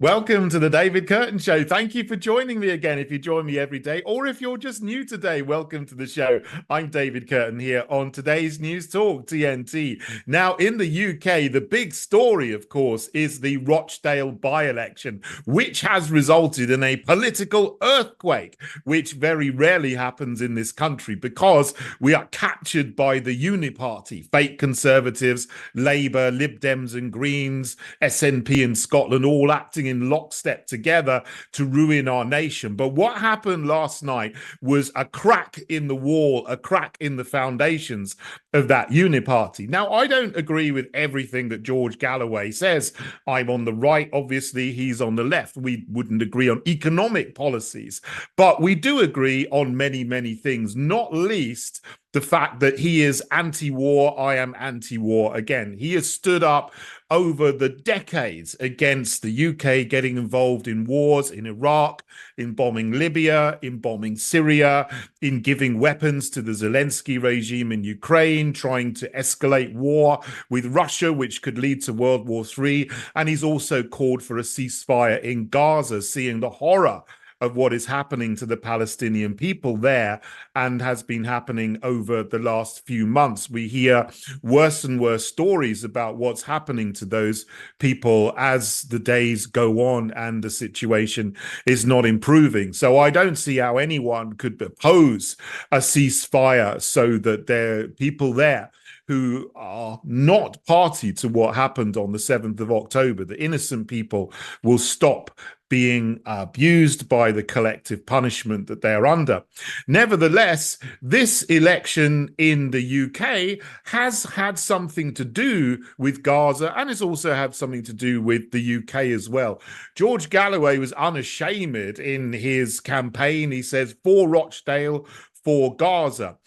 Welcome to the David Kurten Show. Thank you for joining me again. If you join me every day, or if you're just new today, welcome to the show. I'm David Kurten here on today's News Talk TNT. Now, in the UK, the big story, of course, is the Rochdale by-election, which has resulted in a political earthquake, which very rarely happens in this country because we are captured by the uni-party, fake Conservatives, Labour, Lib Dems and Greens, SNP in Scotland, all acting in lockstep together to ruin our nation. But what happened last night was a crack in the wall, a crack in the foundations of that uni-party. Now, I don't agree with everything that George Galloway says. I'm on the right, obviously, he's on the left. We wouldn't agree on economic policies, but we do agree on many, many things, not least the fact that he is anti-war. I am anti-war again. He has stood up over the decades against the UK getting involved in wars in Iraq, in bombing Libya, in bombing Syria, in giving weapons to the Zelensky regime in Ukraine, trying to escalate war with Russia, which could lead to World War III. And he's also called for a ceasefire in Gaza, seeing the horror of what is happening to the Palestinian people there and has been happening over the last few months. We hear worse and worse stories about what's happening to those people as the days go on and the situation is not improving. So I don't see how anyone could oppose a ceasefire so that there are people there who are not party to what happened on the 7th of October. The innocent people will stop being abused by the collective punishment that they're under. Nevertheless, this election in the UK has had something to do with Gaza, and it's also had something to do with the UK as well. George Galloway was unashamed in his campaign. He says, for Rochdale, for Gaza.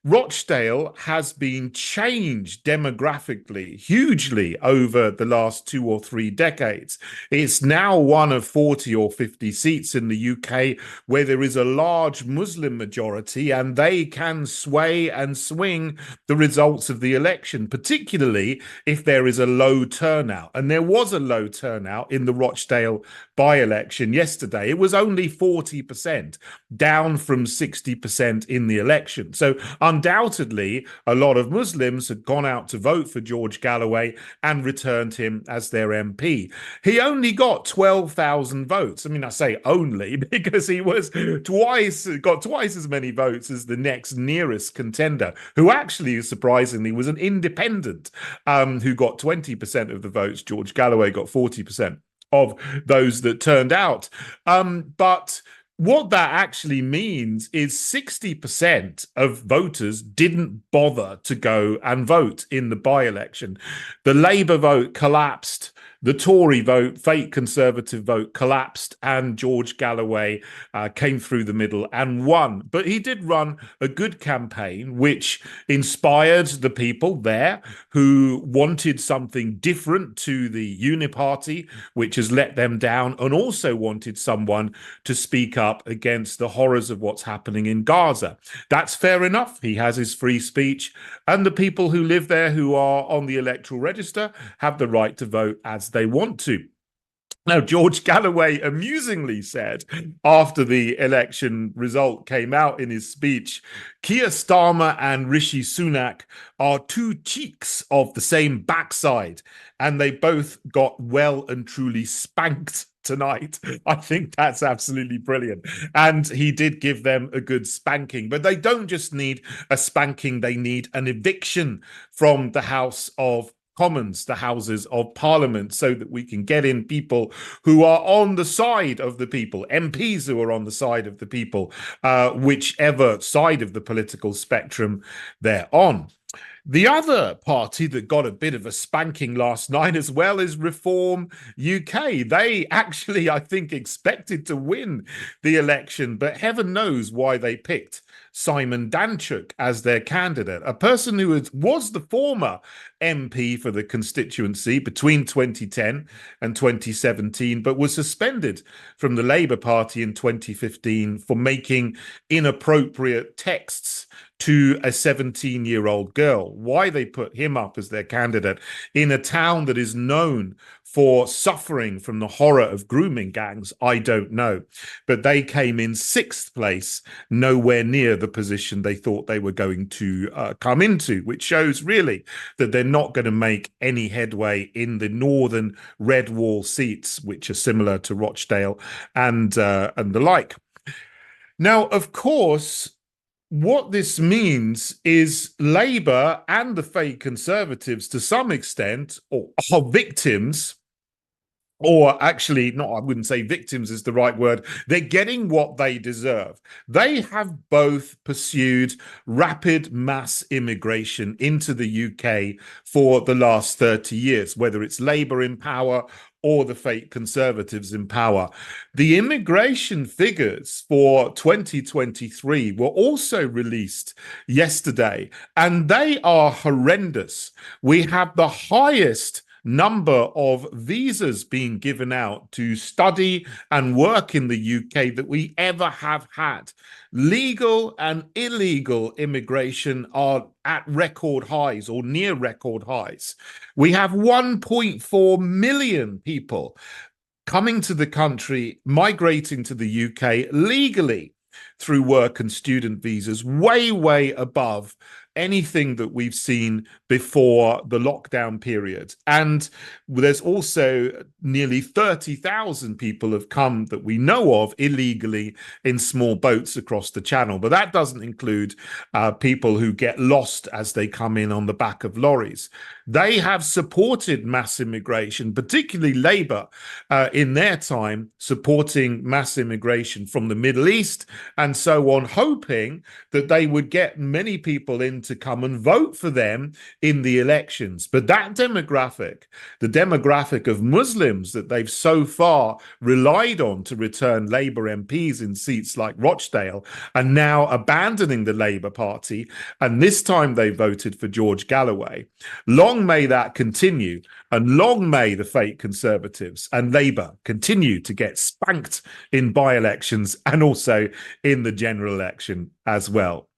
Rochdale has been changed demographically hugely over the last 2 or 3 decades. It's now one of 40 or 50 seats in the UK where there is a large Muslim majority, and they can sway and swing the results of the election, particularly if there is a low turnout. And there was a low turnout in the Rochdale by-election yesterday. It was only 40%, down from 60% in the election. So undoubtedly, a lot of Muslims had gone out to vote for George Galloway and returned him as their MP. He only got 12,000 votes. I mean, I say only because he was got twice as many votes as the next nearest contender, who actually, surprisingly, was an independent, who got 20% of the votes. George Galloway got 40% of those that turned out. But what that actually means is 60% of voters didn't bother to go and vote in the by-election. The Labour vote collapsed. The Tory vote, fake Conservative vote, collapsed, and George Galloway came through the middle and won. But he did run a good campaign, which inspired the people there who wanted something different to the uni-party, which has let them down, and also wanted someone to speak up against the horrors of what's happening in Gaza. That's fair enough. He has his free speech, and the people who live there who are on the electoral register have the right to vote as they want to. Now, George Galloway amusingly said after the election result came out in his speech, Keir Starmer and Rishi Sunak are two cheeks of the same backside, and they both got well and truly spanked tonight. I think that's absolutely brilliant. And he did give them a good spanking, but they don't just need a spanking, they need an eviction from the House of Commons, the Houses of Parliament, so that we can get in people who are on the side of the people, MPs who are on the side of the people, whichever side of the political spectrum they're on. The other party that got a bit of a spanking last night as well is Reform UK. They actually, I think, expected to win the election, but heaven knows why they picked Simon Danchuk as their candidate, a person who was the former MP for the constituency between 2010 and 2017, but was suspended from the Labour Party in 2015 for making inappropriate texts to a 17-year-old girl. Why they put him up as their candidate in a town that is known for suffering from the horror of grooming gangs, I don't know. But they came in sixth place, nowhere near the position they thought they were going to come into, which shows really that they're not going to make any headway in the northern red wall seats, which are similar to Rochdale and the like. Now, of course, what this means is Labour and the fake Conservatives, to some extent, are victims. Or actually, no, I wouldn't say victims is the right word. They're getting what they deserve. They have both pursued rapid mass immigration into the UK for the last 30 years, whether it's Labour in power or the fake Conservatives in power. The immigration figures for 2023 were also released yesterday, and they are horrendous. We have the highest number of visas being given out to study and work in the UK that we ever have had. Legal and illegal immigration are at record highs or near record highs. We have 1.4 million people coming to the country, migrating to the UK legally through work and student visas, way, way above anything that we've seen before the lockdown period. And there's also nearly 30,000 people have come that we know of illegally in small boats across the channel. But that doesn't include people who get lost as they come in on the back of lorries. They have supported mass immigration, particularly Labour in their time, supporting mass immigration from the Middle East and so on, hoping that they would get many people in to come and vote for them in the elections. But that demographic, the demographic of Muslims that they've so far relied on to return Labour MPs in seats like Rochdale, are now abandoning the Labour Party. And this time they voted for George Galloway. Long may that continue, and long may the fake Conservatives and Labour continue to get spanked in by-elections and also in the general election as well.